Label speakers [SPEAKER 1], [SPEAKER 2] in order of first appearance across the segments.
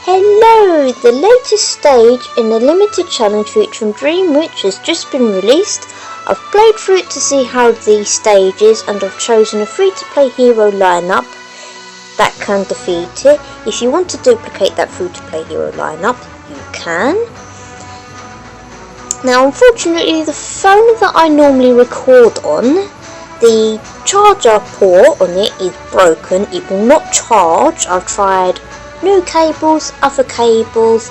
[SPEAKER 1] Hello! The latest stage in the limited challenge featuring Dream Witch has just been released. I've played through it to see how the stage is and I've chosen a free-to-play hero lineup that can defeat it. If you want to duplicate that free-to-play hero lineup, you can. Now unfortunately the phone that I normally record on, the charger port on it is broken. It will not charge. I've tried new cables, other cables,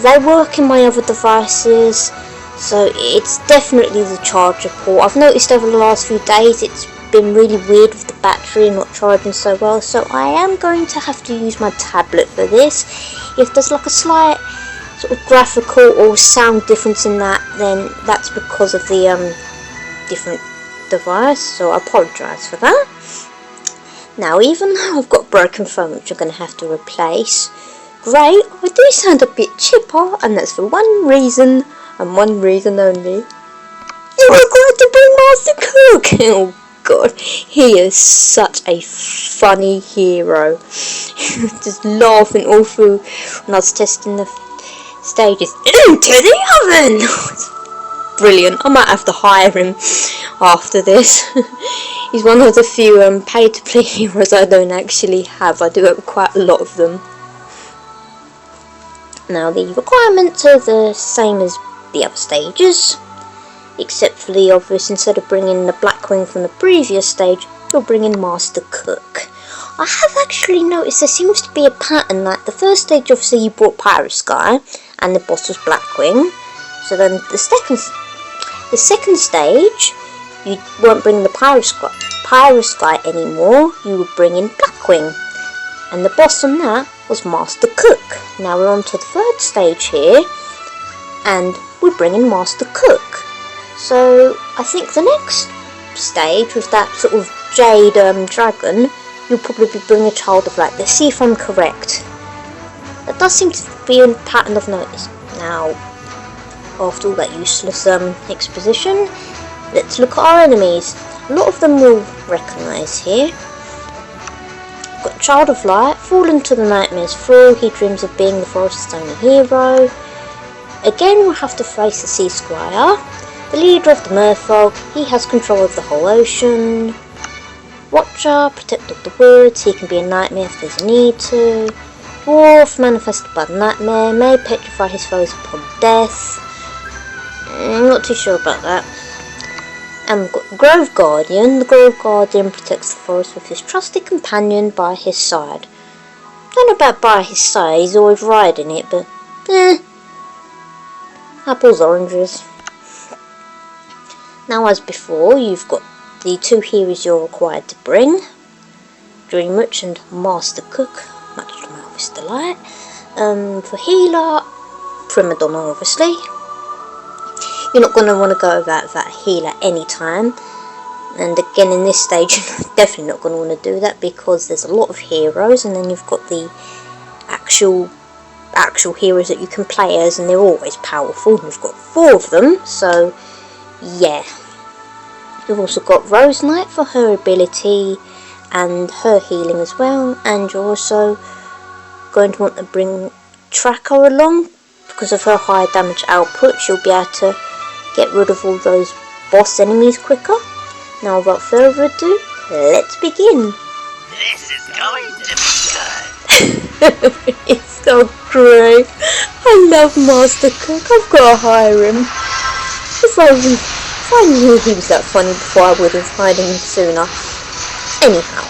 [SPEAKER 1] they work in my other devices, so it's definitely the charger port. I've noticed over the last few days it's been really weird with the battery not charging so well, so I am going to have to use my tablet for this. If there's like a slight sort of graphical or sound difference in that, then that's because of the different device, so I apologise for that. Now, even though I've got a broken phone which I'm going to have to replace, great, I do sound a bit chipper, and that's for one reason, and one reason only. You are going to bring Mastercook! Oh god, he is such a funny hero. Just laughing all through when I was testing the stages. Into the oven! It's brilliant. I might have to hire him after this. He's one of the few pay-to-play heroes I don't actually have. I do have quite a lot of them. Now the requirements are the same as the other stages, except for the obvious, instead of bringing the Blackwing from the previous stage, you'll bring in Mastercook. I have actually noticed there seems to be a pattern, like the first stage obviously you brought Prima Donna and the boss was Blackwing, so then the second stage you won't bring the Prima Donna anymore, you would bring in Blackwing, and the boss on that was Mastercook. Now we're on to the third stage here, and we bring in Mastercook. So I think the next stage with that sort of jade dragon, you'll probably bring a Child of Light. Let's see if I'm correct. That does seem to be a pattern I've noticed. Now, after all that useless exposition, let's look at our enemies. A lot of them we'll recognise here. Got Child of Light, fallen to the nightmares through, he dreams of being the forest's only hero. Again we'll have to face the Sea Squire, the leader of the merfolk, he has control of the whole ocean. Watcher, protector of the woods, he can be a nightmare if there's a need to. Dwarf, manifested by the nightmare, may petrify his foes upon death. I'm not too sure about that. And we've got the Grove Guardian. The Grove Guardian protects the forest with his trusted companion by his side. Don't know about by his side, he's always riding it, but apples, oranges. Now as before, you've got the two heroes you're required to bring. Dream Witch and Mastercook, much to my obvious delight. For healer, Prima Donna obviously. You're not going to want to go without that healer anytime, and again in this stage you're definitely not going to want to do that because there's a lot of heroes, and then you've got the actual heroes that you can play as, and they're always powerful, and you've got 4 of them, so yeah. You've also got Rose Knight for her ability and her healing as well, and you're also going to want to bring Tracker along because of her high damage output. She'll be able to get rid of all those boss enemies quicker. Now without further ado, let's begin.
[SPEAKER 2] This is going to be good.
[SPEAKER 1] It's so great. I love Mastercook. I've got to hire him. If I knew he was that funny before, I would have hired him sooner. Anyhow,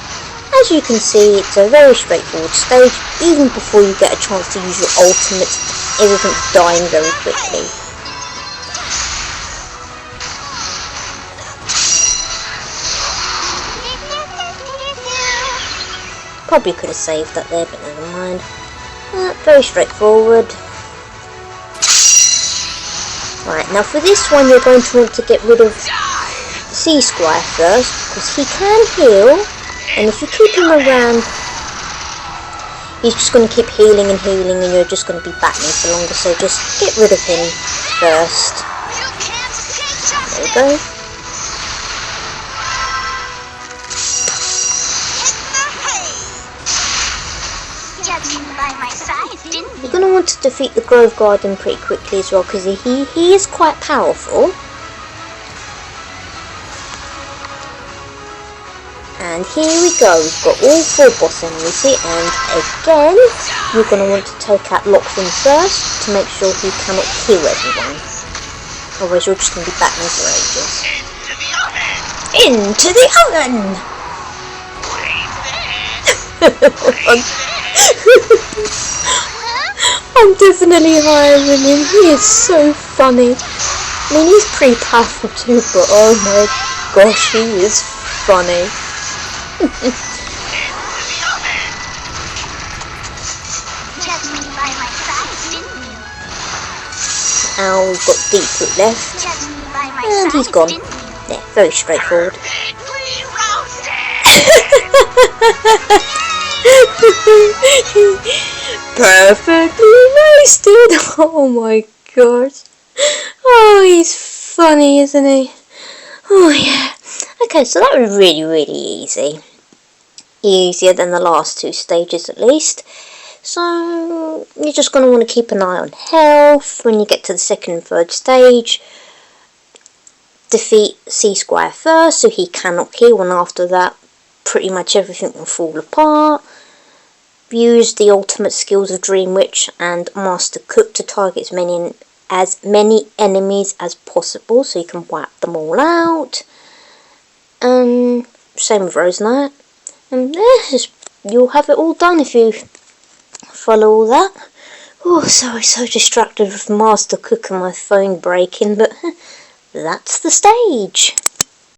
[SPEAKER 1] as you can see, it's a very straightforward stage. Even before you get a chance to use your ultimates, everything's dying very quickly. Probably could have saved that there, but never mind. Very straightforward. Right, now for this one you're going to want to get rid of Sea Squire first, because he can heal, and if you keep him around, he's just going to keep healing and healing, and you're just going to be battling for longer, so just get rid of him first. There we go.
[SPEAKER 2] by my side, didn't you?
[SPEAKER 1] You're going to want to defeat the Grove Guardian pretty quickly as well, because he is quite powerful. And here we go, we've got all 4 boss enemies here, and again, you're going to want to take out Lachlan first to make sure he cannot kill everyone. Otherwise you're just going to be battling for ages. Into the oven! I'm definitely higher than him, he is so funny. I mean, he's pretty powerful too, but oh my gosh, he is funny. Now we've got Deepwood left, and he's gone. Yeah, very straightforward. Perfectly roasted! Oh my gosh. Oh, he's funny, isn't he? Oh yeah. Okay, so that was really, really easy. Easier than the last 2 stages at least. So you're just going to want to keep an eye on health. When you get to the 2nd and 3rd stage, defeat Sea Squire first so he cannot heal, and after that pretty much everything will fall apart. Use the ultimate skills of Dream Witch and Mastercook to target as many enemies as possible so you can wipe them all out. Same with Rose Knight. And you'll have it all done if you follow all that. Oh, sorry, so distracted with Mastercook and my phone breaking, but that's the stage.